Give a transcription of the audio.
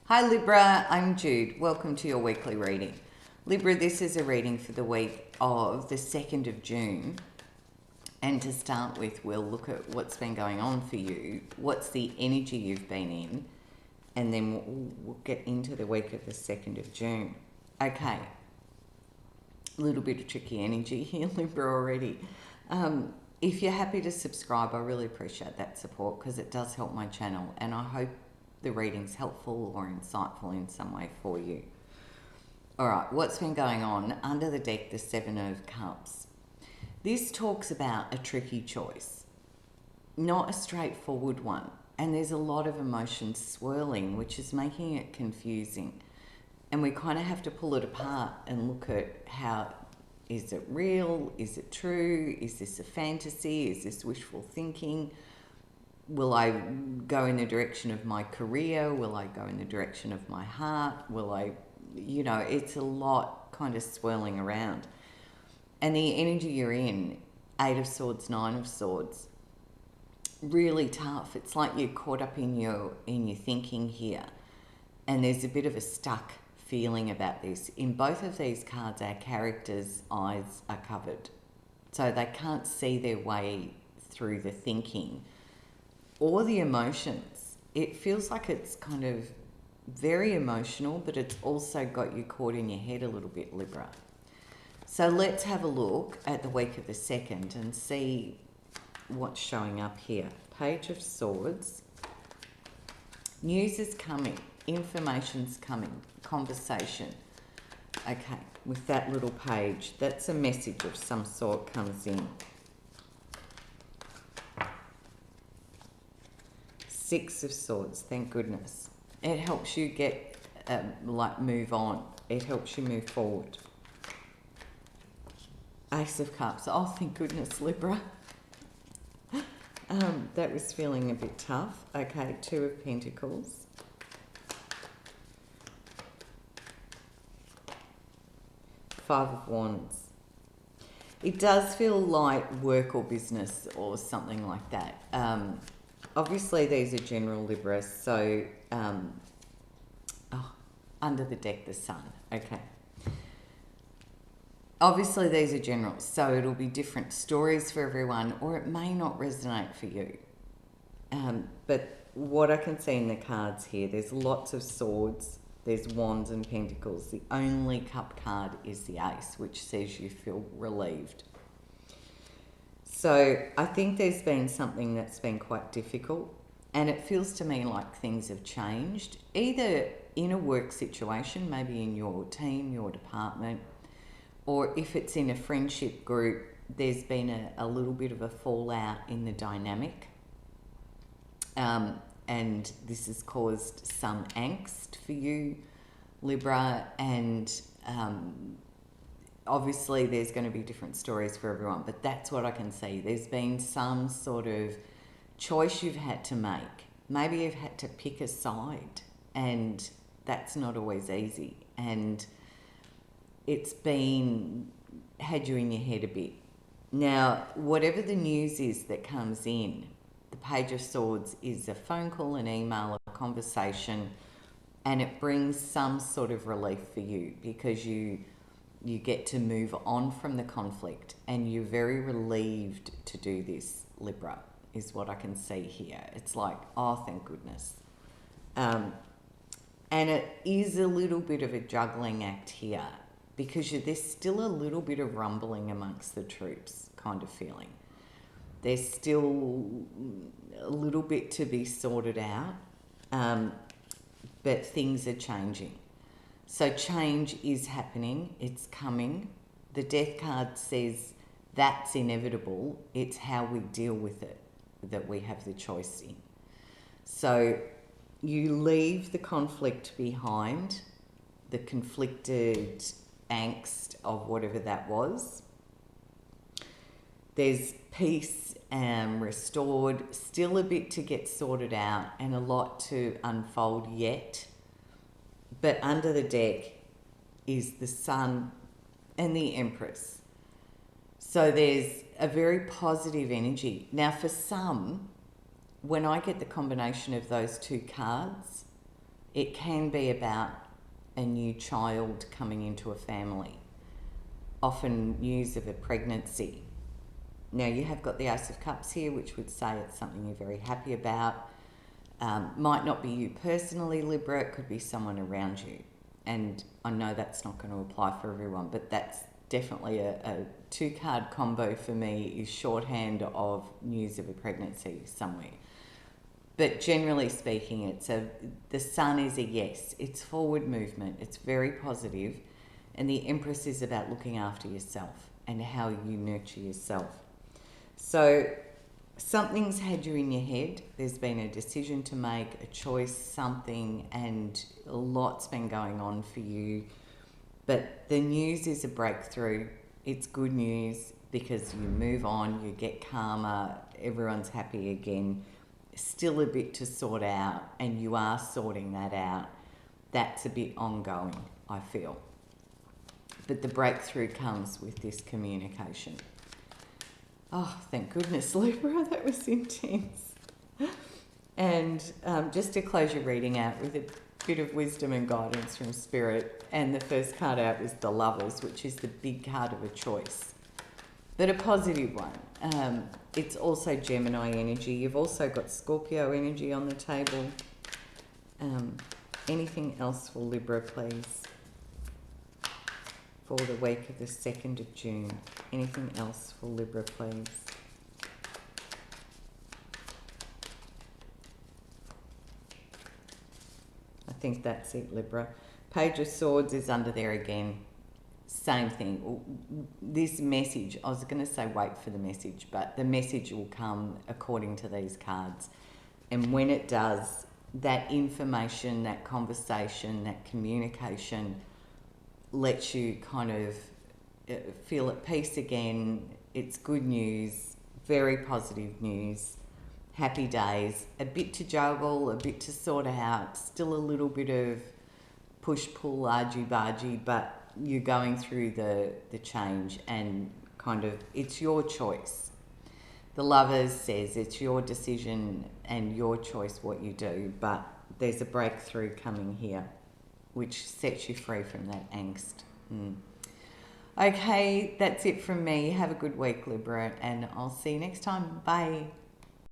Hi Libra, I'm Jude. Welcome to your weekly reading. Libra, this is a reading for the week of the 2nd of June. And to start with, we'll look at what's been going on for you, what's the energy you've been in, and then we'll get into the week of the 2nd of June. Okay, a little bit of tricky energy here, Libra, already. If you're happy to subscribe, I really appreciate that support because it does help my channel, and I hope the reading's helpful or insightful in some way for you. All right, what's been going on? Under the deck, the 7 of Cups. This talks about a tricky choice, not a straightforward one, and there's a lot of emotions swirling, which is making it confusing. And we kind of have to pull it apart and look at how, is it real? Is it true? Is this a fantasy? Is this wishful thinking? Will I go in the direction of my career? Will I go in the direction of my heart? Will I, it's a lot kind of swirling around. And the energy you're in, 8 of Swords, 9 of Swords, really tough. It's like you're caught up in your thinking here. And there's a bit of a stuck feeling about this. In both of these cards, our characters' eyes are covered. So they can't see their way through the thinking or the emotions. It feels like it's kind of very emotional, but it's also got you caught in your head a little bit, Libra. So let's have a look at the week of the 2nd and see what's showing up here. Page of Swords. News is coming. Information's coming. Conversation. Okay, with that little page, that's a message of some sort comes in. 6 of Swords, thank goodness. It helps you get, move on. It helps you move forward. Ace of Cups, oh, thank goodness, Libra. That was feeling a bit tough. Okay, 2 of Pentacles. 5 of Wands. It does feel like work or business or something like that. Obviously, these are general, Libra, so under the deck, the Sun. Okay. Obviously, these are general, so it'll be different stories for everyone, or it may not resonate for you. But what I can see in the cards here, there's lots of swords, there's wands and pentacles. The only cup card is the ace, which says you feel relieved. So I think there's been something that's been quite difficult, and it feels to me like things have changed, either in a work situation, maybe in your team, your department, or if it's in a friendship group, there's been a little bit of a fallout in the dynamic. And this has caused some angst for you, Libra, and obviously there's going to be different stories for everyone, but that's what I can see. There's been some sort of choice you've had to make. Maybe you've had to pick a side, and that's not always easy. And it's had you in your head a bit. Now, whatever the news is that comes in, the Page of Swords is a phone call, an email, a conversation, and it brings some sort of relief for you because you get to move on from the conflict, and you're very relieved to do this, Libra, is what I can see here. It's like, oh, thank goodness. And it is a little bit of a juggling act here because there's still a little bit of rumbling amongst the troops kind of feeling. There's still a little bit to be sorted out, but things are changing. So change is happening. It's coming. The Death card says that's inevitable. It's how we deal with it that we have the choice in. So you leave the conflict behind, the conflicted angst of whatever that was. There's peace restored, still a bit to get sorted out and a lot to unfold yet. But under the deck is the Sun and the Empress. So there's a very positive energy. Now for some, when I get the combination of those two cards, It can be about a new child coming into a family, often news of a pregnancy. Now you have got the Ace of Cups here, which would say it's something you're very happy about. Might not be you personally, Libra, it could be someone around you. And I know that's not going to apply for everyone, but that's definitely a 2-card combo for me, is shorthand of news of a pregnancy somewhere. But generally speaking, the sun is a yes. It's forward movement. It's very positive. And the Empress is about looking after yourself and how you nurture yourself. So something's had you in your head. There's been a decision to make, a choice, something, and a lot's been going on for you. But the news is a breakthrough. It's good news because you move on, you get calmer, everyone's happy again. Still a bit to sort out, and you are sorting that out. That's a bit ongoing, I feel. But the breakthrough comes with this communication. Oh, thank goodness, Libra, that was intense. And just to close your reading out with a bit of wisdom and guidance from Spirit, and the first card out was the Lovers, which is the big card of a choice, but a positive one. It's also Gemini energy. You've also got Scorpio energy on the table. Anything else for Libra, please? For the week of the 2nd of June. Anything else for Libra, please? I think that's it, Libra. Page of Swords is under there again. Same thing. This message, I was going to say wait for the message, but the message will come according to these cards. And when it does, that information, that conversation, that communication lets you kind of feel at peace again. It's good news, very positive news, happy days, a bit to juggle, a bit to sort out, still a little bit of push-pull, argy-bargy, but you're going through the change, and kind of it's your choice. The Lovers says it's your decision and your choice what you do, but there's a breakthrough coming here which sets you free from that angst. Okay, that's it from me. Have a good week, Libra, and I'll see you next time. Bye.